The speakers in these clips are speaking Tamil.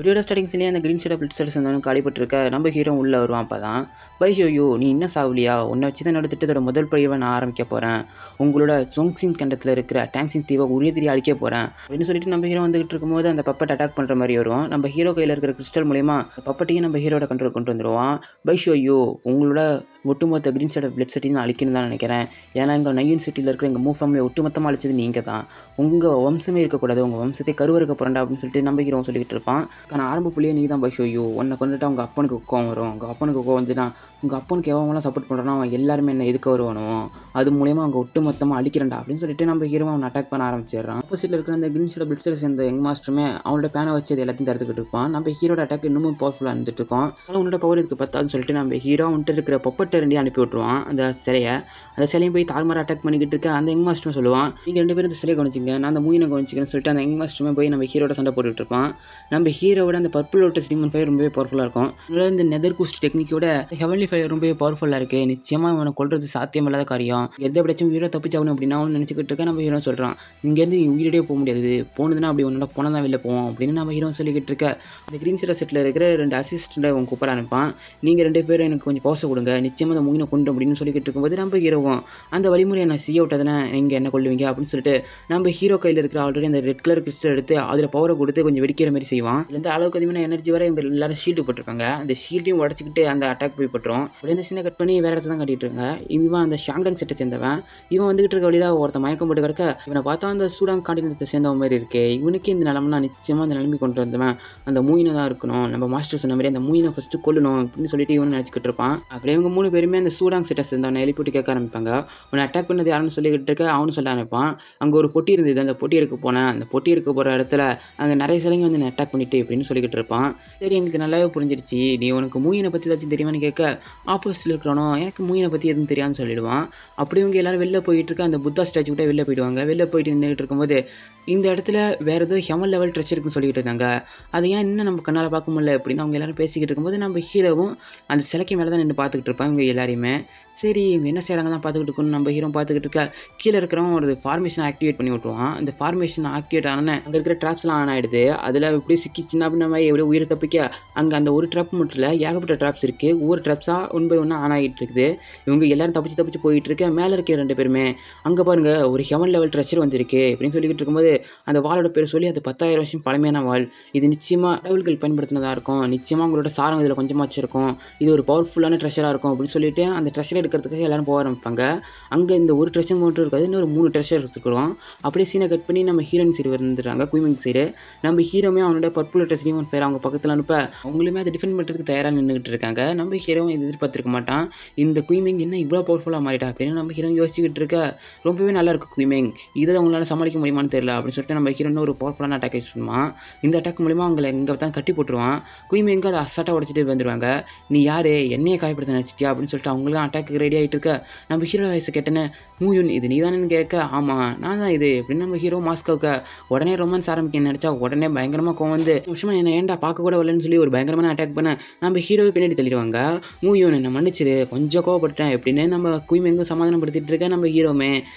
வீடியோட ஸ்டார்டிங்ஸ்லேயே அந்த கிரீன் ஷேட் பிளிட் ஸ்டேட்டஸ் இருந்தாலும் காலிப்பட்டிருக்க நம்ம ஹீரோ உள்ளே வருவான். அப்போ தான் பைஷோயோ நீ இன்னும் சாவலியா, உன்னை வச்சு தான் என்னோட திட்டத்தோட முதல் படிவை நான் ஆரம்பிக்க போகிறேன், உங்களோட ஜோங்சின் கண்டத்தில் இருக்கிற டேங்ஸின் தீவை உரிய தெரிய அழிக்க போகிறேன் அப்படின்னு சொல்லிட்டு நம்ம ஹீரோ வந்துகிட்டு இருக்கும்போது அந்த பப்பட் அட்டாக் பண்ணுற மாதிரி வரும். நம்ம ஹீரோ கையில் இருக்கிற கிறிஸ்டல் மூலமா பப்பட்டையும் நம்ம ஹீரோட கண்ட்ரோல் கொண்டு வந்துடுவான். பைஷோயோ உங்களோட ஒட்டுமொத்த கிரீன் ஷேட் பிளட் செட்டையும் நான் அழிக்கணும் தான் நினைக்கிறேன். ஏன்னா எங்கள் நைன் சிட்டியில் இருக்கிற எங்கள் மூவ் ஃபேமிலியை ஒட்டுமொத்தமாக அழிச்சது நீங்கள் தான், உங்கள் வம்சமே இருக்கக்கூடாது, உங்கள் வம்சத்தை கருவறுக்க போகிறேன்டா அப்படின்னு சொல்லிட்டு நம்ம ஹீரோ சொல்லிக்கிட்டு இருப்பான். ஆனால் ஆரம்ப புள்ளியே நீ தான் பைஷோயோ, உன்னை கொண்டுட்டு அவங்க அப்பனுக்கு கோவம் வரும், உங்கள் அப்பனுக்கு கோவம் வந்துன்னா உங்கள் அப்பனுக்கு எவங்களாம் சப்போர்ட் பண்ணுறானோ அவன் எல்லாருமே என்ன எதுக்க வருவானும், அது மூலயமா அவங்க ஒட்டு மொத்தமாக அழிக்கிறேன்டா அப்படின்னு சொல்லிட்டு நம்ம ஹீரோ அவன் அட்டாக் பண்ண ஆரம்பிச்சிடுறான். ஆப்போசிட்டில் இருக்கிற அந்த கிரீன் ஷேட் பிளிட் ஸ்டேட்டஸ் இந்த யங் மாஸ்டருமே அவனோட பேனை வச்சு அது எல்லாத்தையும் தடுத்துக்கிட்டு இருப்பான். நம்ம ஹீரோட அட்டாக் இன்னமும் பவர்ஃபுல்லாக இருந்துட்டு இருக்கோம். அதனால் உன்னோட பவர் இதுக்கு பத்தாதுன்னு சொல்லிட்டு நம்ம ஹீரோ வந்துட்டு இருக்கிற பொப்பட்டை ரெண்டையும் அனுப்பி விட்டுருவான். அந்த சிலையும் போய் தார்மாரா அட்டாக் பண்ணிக்கிட்டு இருக்க அந்த யங் மாஸ்டரும் சொல்லுவான், நீங்கள் 2 பேரும் இந்த சிலையை கவனிச்சிங்க, நான் அந்த மூயினை கவனிச்சிக்கிறேன்னு சொல்லிட்டு அந்த யங் மாஸ்டருமே போய் நம்ம ஹீரோட சண்டை போட்டுட்டு இருப்பான். நம்ம ஹீரோட அந்த பர்பிள் லோட்டஸ் டீமன் ஃபயர் ரொம்பவே பவர்ஃபுல்லாக இருக்கும். இந்த நெதர் கூஸ்ட் டெக்னிக்கோட ஹெவன்லி ஃபயர் ரொம்பவே பவர்ஃபுல்லாக இருக்குது. நிச்சயமாக அவனை கொள்றது சாத்தியமில்லாத காரியம், எந்த எப்படியாச்சும் ஹீரோ தப்பிச்சாகணும் அப்படின்னு அவனு நினச்சிக்கிட்டு இருக்க. நம்ம ஹீரோ சொல்கிறான், இங்கேருந்து உயிரிடையே போக முடியாது, போனதுன்னா அப்படி உன்னோட போனால் தான் வெளில போவோம் அப்படின்னு நம்ம ஹீரோ சொல்லிக்கிட்டு இருக்க. அந்த கிரீன் ஷேட் செட்டில் இருக்கிற 2 அசிஸ்டண்ட்டை அவன் கூப்பிட அனுப்பான். நீங்கள் 2 பேரும் எனக்கு கொஞ்சம் பவர்ஸை கொடுங்க, நிச்சயமாக அந்த மூயினை கொண்டு அப்படின்னு சொல்லிக்கிட்டு இருக்கும்போது நம்ம ஹீரோவும் அந்த வழிமுறையை நான் செய்ய விட்டதுன்னா நீங்கள் என்ன கொள்ளுவீங்க அப்படின்னு சொல்லிட்டு நம்ம ஹீரோ கையில் இருக்கிற ஆல்ரெடி அந்த ரெட் கலர் கிறிஸ்டல் எடுத்து அதில் பவரை கொடுத்து கொஞ்சம் வெடிக்கிற மாதிரி செய்வான். இதுல இருந்து அளவுக்கு அதிகமான எனர்ஜி வர இவங்க எல்லாரும் ஷீல்டு போட்டிருக்காங்க. அந்த ஷீல்டையும் உடச்சிக்கிட்டு அந்த அட்டாக் போய் பட்டுரும். அப்படியே இந்த சீனை கட் பண்ணி வேற இடத்துல தான் கட்டிட்டு இருக்காங்க. இவன் அந்த ஷாங்டாங் செட்டை சேர்ந்தவன். இவன் வந்துகிட்டு இருக்க வழியில ஒருத்த மயக்கம் போட்டு கிடக்க இவனை பார்த்தா அந்த சூடாங் காண்டினத்தை சேர்ந்தவன் மாதிரி இருக்கே, இவனுக்கு இந்த நிலமனா நிச்சயமா அந்த நிலைமை கொண்டு வந்தவன் அந்த மூயினை தான் இருக்கணும், நம்ம மாஸ்டர் சொன்ன மாதிரி அந்த மூயினை ஃபர்ஸ்ட் கொல்லணும் அப்படின்னு சொல்லிட்டு இவன் நினைச்சுக்கிட்டு இருப்பான். அப்படியே இவங்க 3 பேருமே அந்த சூடாங் செட்டை சேர்ந்தவனை எழுப்பிட்டு கேட்க ஆரம்பிப்பாங்க. உன்னை அட்டாக் பண்ணது யாருன்னு சொல்லிக்கிட்டு இருக்க அவனு சொல்ல ஆரம்பிப்பான். அங்கே ஒரு பொட்டி இருந்தது, அந்த பொட்டி எடுக்க போனேன், அந்த பொட்டி எடுக்க போகிற இடத்துல அங்கே நிறைய சிலைங்க வந்து அட்டாக் பண்ணிட்டு அப்படின்னு சொல்லிக்கிட்டு இருப்பான். சரி எங்களுக்கு நல்லாவே புரிஞ்சிருச்சு, நீ உனக்கு மூயினை பற்றி ஏதாச்சும் தெரியுமான்னு கேட்க ஆப்போசிட்டில் இருக்கிறவனோ எனக்கு மூயினை பற்றி எதுவும் தெரியாதுன்னு சொல்லிடுவான். அப்படி இவங்க எல்லாரும் வெளில போயிட்டு இருக்க அந்த புத்தா ஸ்டாச்சு கிட்ட வெளில போயிடுவாங்க. வெளில போயிட்டு நின்றுட்டு இருக்கும்போது இந்த இடத்துல வேற ஏதோ ஹெவன் லெவல் ட்ரெஷர் இருக்குன்னு சொல்லிட்டு இருக்காங்க, அதை ஏன் இன்னும் நம்ம கண்ணால் பார்க்க முடியல அப்படின்னு அவங்க எல்லாரும் பேசிக்கிட்டு இருக்கும்போது நம்ம ஹீரோவும் அந்த சிலைக்கு மேலே தான் நின்று பார்த்துக்கிட்டு இருப்பான். இவங்க எல்லாரையுமே சரி இவங்க என்ன செய்கிறாங்க தான் பார்த்துக்கிட்டு இருக்கணும். நம்ம ஹீரோ பார்த்துக்கிட்டு இருக்க கீழே இருக்கிறவங்க ஒரு ஃபார்மேஷன் ஆக்டிவேட் பண்ணி விட்டுருவான். அந்த ஃபார்மேஷன் ஆக்டிவேட் ஆனால் அங்கே இருக்கிற ட்ராப்ஸ்லாம் ஆன் ஆகிடுது. அதில் இப்படி சிக்கிச்சுன்னா அப்படின்னா எவ்வளோ உயிரை தப்பிக்க அங்கே அந்த ஒரு ட்ராப் மட்டும் இல்லை ஏகப்பட்ட ட்ராப்ஸ் இருக்குது. ஒவ்வொரு ட்ராப்ஸாக 1 by 1 ஆன் ஆகிட்டு இருக்குது. இவங்க எல்லாரும் தப்பிச்சு போயிட்டு இருக்க. மேலே இருக்கிற 2 பேருமே அங்கே பாருங்க ஒரு ஹெவன் லெவல் ட்ரெஷர் வந்திருக்கு அப்படின்னு சொல்லிக்கிட்டு இருக்கும்போது அந்த வாளோட பேர் சொல்லி அது 10,000 வருஷம் பழமையான வாள், இது நிச்சயமாக கடவுள்கள் பயன்படுத்தினதாக இருக்கும், நிச்சயமாக உங்களோட சாரம் இதில் கொஞ்சமாச்சு இருக்கும், இது ஒரு பவர்ஃபுல்லான ட்ரெஷராக இருக்கும் அப்படின்னு சொல்லிட்டு அந்த ட்ரெஷர் எடுக்கிறதுக்காக எல்லாரும் போக ஆரம்பிப்பாங்க. அங்கே இந்த ஒரு ட்ரெஷர் மட்டும் இருக்காது, இன்னொரு 3 ட்ரெஷர் எடுத்துக்கிறோம். அப்படியே சீனை கட் பண்ணி நம்ம ஹீரோயின் சைடு வந்துடுறாங்க, குயிமிங் சைடு. நம்ம ஹீரோமே அவனோட பர்பிள் ட்ரெஸ்ஸையும் பேர் அவங்க பக்கத்தில் அனுப்ப அவங்களுமே அதை டிஃபெண்ட் பண்ணுறதுக்கு தயாராக நின்றுக்கிட்டு இருக்காங்க. நம்ம ஹீரோவும் எதிர்பார்த்துருக்க மாட்டான் இந்த குயிமிங் என்ன இவ்வளோ பவர்ஃபுல்லாக மாறிட்டா அப்படின்னு நம்ம ஹீரோ யோசிச்சுக்கிட்டு இருக்க. ரொம்பவே நல்லா இருக்கு குயிமிங், இதை அவங்களால சமாளிக்க முடியுமான்னு தெரியல அப்படின்னு சொல்லிட்டு நம்ம ஹீரோ ஒரு பவர்ஃபுல்லான அட்டாக் யூஸ் பண்ணுவான். இந்த அட்டாக் மூலிமா அவங்களை எங்கே தான் கட்டி போட்டுருவான். குயிமிங்க அதை அசாட்டாக உடச்சிட்டு வந்துடுவாங்க. நீ யாரு என்னையே காயப்படுத்த நினச்சிட்டியா அப்படின்னு சொல்லிட்டு அவங்களும் அட்டாக்கு ரெடி ஆகிட்டு இருக்க. நம்ம ஹீரோ வயசு கேட்டேன்னு மூயூன் இது நீ தானேன்னு கேட்க ஆமாம் நான் தான் இது அப்படின்னு நம்ம ஹீரோ மாஸ்காவுக்கு உடனே ரொமான்ஸ் ஆரம்பிக்க நினச்சா உடனே பயங்கரமாக கோவம் வந்து விஷயமா என்ன ஏன்டா பார்க்க கூட வரலன்னு சொல்லி ஒரு பயங்கரமான அட்டாக் பண்ண நம்ம ஹீரோவை பின்னாடி தள்ளிடுவாங்க. மூயூன் என்னை மன்னிச்சிரு கொஞ்சம் கோவப்பட்டேன் எப்படின்னு நம்ம குயிமிங்கும் சமாதானப்படுத்திட்டு இருக்க. நம்ம ஹீரோமே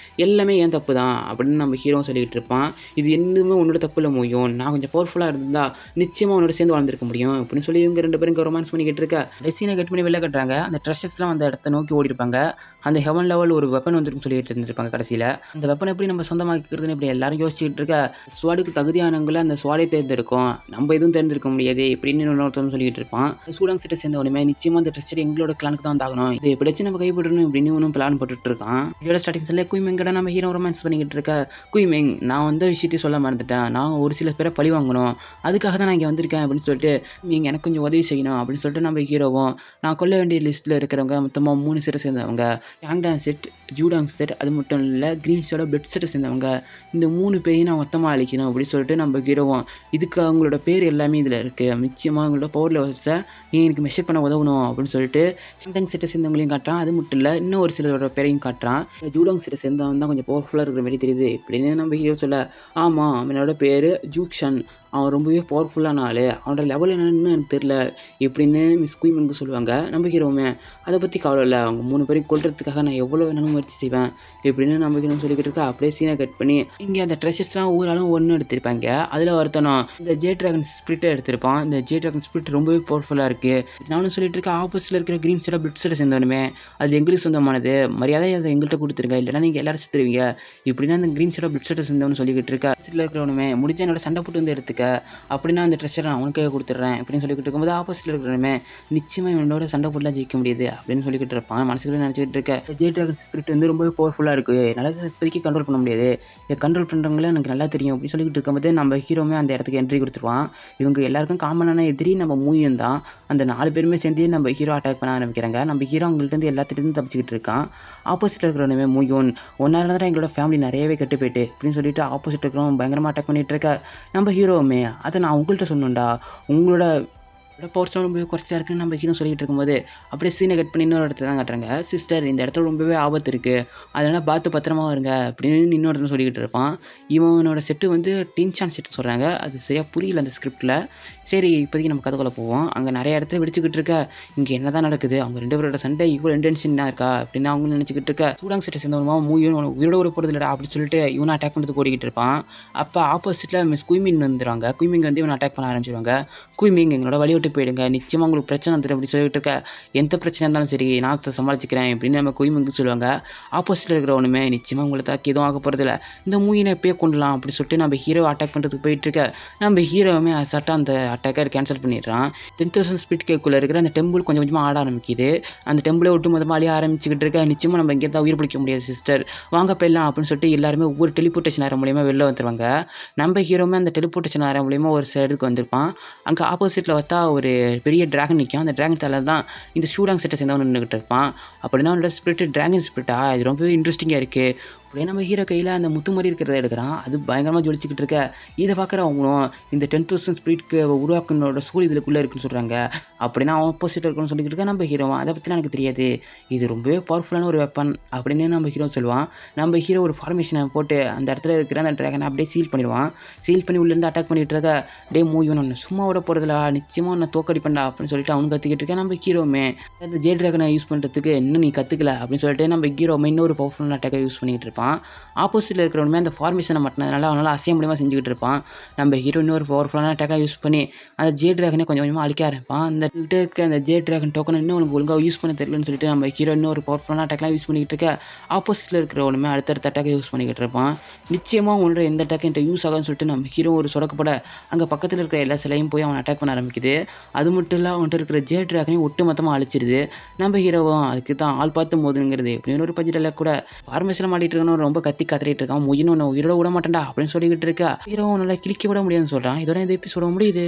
எல்லாமே ஏன் தப்பு தான் அப்படின்னு நம்ம ஹீரோ சொல்லிக்கிட்டு இருப்பான். இது எதுவுமே உன்னோட தப்பு இல்லை மூயூன், நான் கொஞ்சம் பவர்ஃபுல்லாக இருந்தா நிச்சயமாக உன்னோட சேர்ந்து வாழ்ந்துருக்க முடியும் அப்படின்னு சொல்லி இவங்க 2 பேரும் ரொமான்ஸ் பண்ணிக்கிட்டு இருக்க. டெசினை கட் பண்ணி வெளில கட்டுறாங்க. அந்த ட்ரெஷர்ஸ்லாம் அந்த இடத்த நோக்கி ஓடி இருப்பாங்க. அந்த ஹெவன் லெவல் ஒரு வெப்பன் வந்துருக்குன்னு சொல்லிட்டு இருந்திருப்பாங்க. கடைசியில் அந்த வெப்பன் எப்படி நம்ம சொந்தமாக்கிறதுன்னு இப்படி எல்லாரும் யோசிச்சுட்டு இருக்க. ஸ்வாடுக்கு தகுதியானவங்களை அந்த ஸ்வாடை தேர்ந்தெடுக்கும், நம்ம எதுவும் தேர்ந்தெடுக்க முடியாது இப்படின்னு இன்னொருத்தவங்க சொல்லிட்டு இருப்பான். சூடாங் செட்டை சேர்ந்த உடனே நிச்சயமாக அந்த ட்ரெஸ்டர் எங்களோட கிளானுக்கு தான் தாகணும், இது எப்படியாச்சும் நம்ம கைப்பற்றணும் இப்படின்னு ஒன்றும் பிளான் போட்டுட்டு இருக்கான். இதோட ஸ்டார்டிங்ஸ்ல குயிமிங்கட நம்ம ஹீரோ ரொமான்ஸ் பண்ணிக்கிட்டு இருக்க. குயிமிங் நான் வந்து விஷயத்தையும் சொல்ல மறந்துட்டேன், நான் ஒரு சில பேரை பழி வாங்கணும், அதுக்காக தான் நான் இங்கே வந்திருக்கேன் அப்படின்னு சொல்லிட்டு நீங்கள் எனக்கு கொஞ்சம் உதவி செய்யணும் அப்படின்னு சொல்லிட்டு நம்ம ஹீரோவும் நான் கொல்ல வேண்டிய லிஸ்ட்டில் இருக்கிறவங்க மொத்தமாக 3 செட்டை சேர்ந்தவங்க, ஷாங்டாங் செட், ஜூடாங் செட், அது மட்டும் இல்லை கிரீன் ஷேடோ பிளட் செட்டை சேர்ந்தவங்க, இந்த 3 பேரையும் நான் மொத்தமாக அழிக்கணும் அப்படின்னு சொல்லிட்டு நம்ம ஹீரோவும் இதுக்கு அவங்களோட பேர் எல்லாமே இதில் இருக்குது, நிச்சயமாக அவங்களோட பவர் லெவல்ஸை நீ எனக்கு மெஷர் பண்ண உதவணும் அப்படின்னு சொல்லிட்டு ஷாங்டாங் செட்டை சேர்ந்தவங்களையும் காட்டுறான். அது மட்டும் இல்லை இன்னும் ஒரு சிலரோட பேரையும் காட்டுறான். ஜூடாங் செட்டை சேர்ந்தவன் தான் கொஞ்சம் பவர்ஃபுல்லாக இருக்கிற மாதிரி தெரியுது அப்படின்னு நம்ம ஹீரோ சொல்ல ஆமாம் அவனோட பேர் ஜூக்ஷன், அவன் ரொம்பவே பவர்ஃபுல்லான ஆள், அவனோட லெவல் என்னன்னு எனக்கு தெரியல இப்படின்னு மிஸ் குயிமிங்கு சொல்லுவாங்க. நம்ம ஹீரோவுமே அதை பற்றி கவலை இல்லை, அவங்க 3 பேரையும் கொல்றதுக்காக நான் எவ்வளோ வேணாலும் முயற்சி செய்வேன் இப்படின்னு நம்ம ஹீரோ சொல்லிக்கிட்டு இருக்கா. அப்படியே சீனை கட் பண்ணி இங்கே அந்த ட்ரெஷர்ஸ்லாம் ஊராலும் ஒன்று எடுத்திருப்பாங்க. அதில் ஒருத்தனும் இந்த ஜே டிராகன் ஸ்பிரிட்டை எடுத்திருப்பான். இந்த ஜே டிராகன் ஸ்பிரிட் ரொம்பவே பவர்ஃபுல்லாக இருக்குது. நானும் சொல்லிட்டு இருக்கேன், ஆப்போசிட்டில் இருக்கிற க்ரீன் சைடாக பிளட் சைடை சேர்ந்தவனுமே அது எங்களுக்கு சொந்தமானது, மரியாதை அதை எங்கள்கிட்ட கொடுத்துருங்க, இல்லைனா நீங்கள் எல்லாரும் செத்துருவீங்க இப்படின்னா அந்த க்ரீன் சைடாக பிளட் சைடை சேர்ந்தவனு சொல்லிக்கிட்டு இருக்கா. ஆப்போசிட்டில் இருக்கிறவனுமே முடிஞ்ச என்னோட சண்டை போட்டு வந்து எடுத்துக்க, அப்படின்னா அந்த ட்ரெஷரை நான் உனக்கே கொடுத்துட்றேன் அப்படின்னு சொல்லிக்கிட்டு இருக்கும்போது ஆப்போசிட்டில் இருக்கிறவனுமே நிச்சயமாக இவனோட சண்டை போட்டுலாம் ஜெயிக்க முடியாது அப்படின்னு சொல்லிக்கிட்டு இருப்பான். மனசுக்குள்ளே நினச்சிக்கிட்டு இருக்க ஜே டிராகன் ஸ்பிரிட் வந்து ரொம்பவே பவர்ஃபுல்லாக இருக்குது, என்னால் இப்போதைக்கு கண்ட்ரோல் பண்ண முடியாது, இதை கண்ட்ரோல் பண்ணுறவங்களே எனக்கு நல்லா தெரியும் அப்படின்னு சொல்லிக்கிட்டு இருக்கும்போது நம்ம ஹீரோமே அந்த இடத்துக்கு என்ட்ரி கொடுத்துருவான். இவங்க எல்லாருக்கும் காமனான எதிரி நம்ம மூயும் தான். அந்த 4 பேருமே சேர்ந்து நம்ம ஹீரோ அட்டாக் பண்ண ஆரம்பிக்கிறாங்க. நம்ம ஹீரோ அவங்கள்ட்ட எல்லாத்துலேருந்து தப்பிச்சுக்கிட்டு இருக்கான். ஆப்போசிட்டில் இருக்கிறவனுமே மூயும் ஒன்னால தான் எங்களோட ஃபேமிலி நிறையவே கெட்டு போயிட்டு அப்படின்னு சொல்லிட்டு ஆப்போசிட் இருக்கிறவங்க பயங்கரமாக அட்டாக் பண்ணிட்டு இருக்க. நம்ம ஹீரோவுமே அதை நான் உங்கள்கிட்ட சொன்னேன்டா, உங்களோட பவர் ரொம்பவே குறைச்சா இருக்குன்னு நம்ம ஹீரோ சொல்லிட்டு இருக்கும்போது அப்படியே சீனை கட் பண்ணி இன்னொரு இடத்துல தான் காட்டுறாங்க. சிஸ்டர் இந்த இடத்துல ரொம்பவே ஆபத்து இருக்குது, அதனால் பார்த்து பத்திரமா வருங்க அப்படின்னு இன்னொருத்தர் சொல்லிக்கிட்டு இருப்பான். இவனோட செட்டு வந்து டின்சான் செட்டு சொல்கிறாங்க, அது சரியாக புரியல அந்த ஸ்கிரிப்டில். சரி இப்போதைக்கு நம்ம கதைக்குள்ள போவோம். அங்கே நிறைய இடத்துல வெடிச்சுக்கிட்டு இருக்க, இங்கே என்ன தான் நடக்குது, அவங்க 2 பேரோட சண்டை இவ்வளோ இன்டென்ஷனாக இருக்கா அப்படின்னு அவங்க நினச்சிக்கிட்டு இருக்க. சூடாங் செட்டை சேர்ந்தவனுமா மூயும் உயிரோட ஒரு போகிறது இல்லடா அப்படின்னு சொல்லிட்டு இவனை அட்டாக் பண்ணுறது ஓடிக்கிட்டு இருப்பான். அப்போ ஆப்போசிட்டில் மிஸ் குயிமிங் வந்துடுவாங்க. குயிமிங் வந்து இவனை அட்டாக் பண்ண ஆரம்பிச்சிருவாங்க. குயிமிங் எங்களோட வழி விட்டு போயிடுங்க, நிச்சயமாக உங்களுக்கு பிரச்சனை வந்துடும் அப்படி சொல்லிட்டு இருக்க. எந்த பிரச்சனை இருந்தாலும் சரி நான் சமாளிச்சுக்கிறேன் அப்படின்னு நம்ம குயிமிங்கு சொல்லுவாங்க. ஆப்போசிட்டில் இருக்கிறவனுமே நிச்சயமாக உங்களை தாக்கி எதுவும் ஆக போகிறதில்ல, இந்த மூயினை எப்பயே கொண்டலாம் அப்படி சொல்லிட்டு நம்ம ஹீரோ அட்டாக் பண்ணுறதுக்கு போயிட்டு இருக்க. நம்ம ஹீரோவுமே அசால்ட்டாக அந்த அட்டாக்கர் கேன்சல் பண்ணிடுறான். 10,000 ஸ்பீட் கேக்குள்ளே இருக்கிற அந்த டெம்பிள் கொஞ்சம் கொஞ்சமாக ஆட ஆரம்பிக்குது. அந்த டெம்பிளை விட்டு மொதமாக அழிய ஆரம்பிச்சுக்கிட்டு இருக்க. நிச்சயமாக நம்ம இங்கே தான் உயிர் பிடிக்க முடியாது சிஸ்டர், வாங்க போயிடலாம் அப்படின்னு சொல்லிட்டு எல்லாருமே ஒவ்வொரு டெலிபோர்டேஷன் ஆர மூலியமாக வெளில வந்துருவாங்க. நம்ம ஹீரோமே அந்த டெலிபோர்டேஷன் ஆர மூலியமாக ஒரு சைடுக்கு வந்திருப்பான். அங்கே ஆப்போசிட்டில் பார்த்தா ஒரு பெரிய டிராகன் நிற்கும். அந்த டிராகன் தலை தான் இந்த ஷூடாங் செட்டை சேர்ந்தவன் நின்றுக்கிட்டு இருப்பான். அப்படின்னா அவனோட ஸ்பிரிட் டிராகன் ஸ்பிரிட்டா, இது ரொம்பவே இன்ட்ரெஸ்டிங்காக இருக்குது. அப்படியே நம்ம ஹீரோ கையில் அந்த முத்து மாதிரி இருக்கிறத எடுக்கிறான். அது பயங்கரமாக ஜொலிச்சிக்கிட்டு இருக்க. இதை பார்க்குற அவங்களும் இந்த 10,000 ஸ்பீட்க்கு உருவாக்குனோட சூழ் இதுக்குள்ளே இருக்குன்னு சொல்கிறாங்க. அப்படின்னா அவன் ஆப்போசிட் இருக்குன்னு சொல்லிக்கிட்டு இருக்க. நம்ம ஹீரோவா அதை பற்றிலாம் எனக்கு தெரியாது, இது ரொம்பவே பவர்ஃபுல்லான ஒரு வெப்பன் அப்படின்னு நம்ம ஹீரோ சொல்லுவான். நம்ம ஹீரோ ஒரு ஃபார்மேஷனை போட்டு அந்த இடத்துல இருக்கிற அந்த ட்ராகனை அப்படியே சீல் பண்ணிடுவான். சீல் பண்ணி உள்ளேருந்து அட்டாக் பண்ணிட்டு இருக்க. டே மூவ் ஒன்று சும்மா விட போகிறதுல நிச்சயமாக நான் தோக்கடிப்பேன்டா அப்படின்னு சொல்லிட்டு அவனு கற்றுக்கிட்டு இருக்கேன். நம்ம ஹீரோமே அந்த ஜே ட்ராகனை யூஸ் பண்ணுறதுக்கு இன்னும் நீ கற்றுக்கல அப்படின்னு சொல்லிட்டு நம்ம ஹீரோமே இன்னொரு பவர்ஃபுல்லான அட்டாக்கை யூஸ் பண்ணிக்கிட்டு இருப்பான். ஆப்போசிட்டில் இருக்கிறவனுமே அந்த ஃபார்மேஷனை மாட்டினதுனால அவனால் அசைய முடியாமல் செஞ்சுக்கிட்டு இருப்பான். நம்ம ஹீரோ இன்னொரு பவர்ஃபுல்லான அட்டாக்காக யூஸ் பண்ணி அந்த ஜே ட்ராகனை கொஞ்சம் கொஞ்சமாக அழிக்க ஆரம்பிப்பான். அந்த கிட்ட இருக்க அந்த ஜே ட்ராகன் டோக்கன் இன்னும் உனக்கு ஒழுங்காக யூஸ் பண்ண தெரியலன்னு சொல்லிட்டு நம்ம ஹீரோ இன்னொரு பவர்ஃபுல்லான அட்டாக்லாம் யூஸ் பண்ணிக்கிட்டு இருக்க. ஆப்போசிட்டில் இருக்கிறவனுமே அடுத்தடுத்த அட்டாக்கை யூஸ் பண்ணிக்கிட்டு இருப்பான். நிச்சயமாக உன்னோட எந்த அட்டாக் என்கிட்ட யூஸ் ஆகும்னு சொல்லிட்டு நம்ம ஹீரோ ஒரு சொடக்கப்பட அங்கே பக்கத்தில் இருக்கிற எல்லா சிலையும் போய் அவன் அட்டாக் பண்ண ஆரம்பிக்குது. அது மட்டும் இல்லை அவன்கிட்ட இருக்கிற ஜே ட்ராகனையும் ஒட்டு மொத்தமாக அழிச்சிருது. நம்ம ஹீரோவும் அதுக்கு தான் ஆள் பார்த்து மோதுங்கிறது இப்படின்னு ஒரு பட்ஜெட்டில் கூட ஃபார்மேஷனில் மாட்டிட்டு இருக்கணும், ரொம்ப கத்தி கத்திரிட்டு இருக்கான். முயின்னு உன்னை உயிரோட விட மாட்டேன்டா அப்படின்னு சொல்லிக்கிட்டு இருக்கா. ஹீரோ நல்லா கிளிக்க விட முடியாதுன்னு சொல்கிறான். இதோட இந்த எபிசோட முடியுது.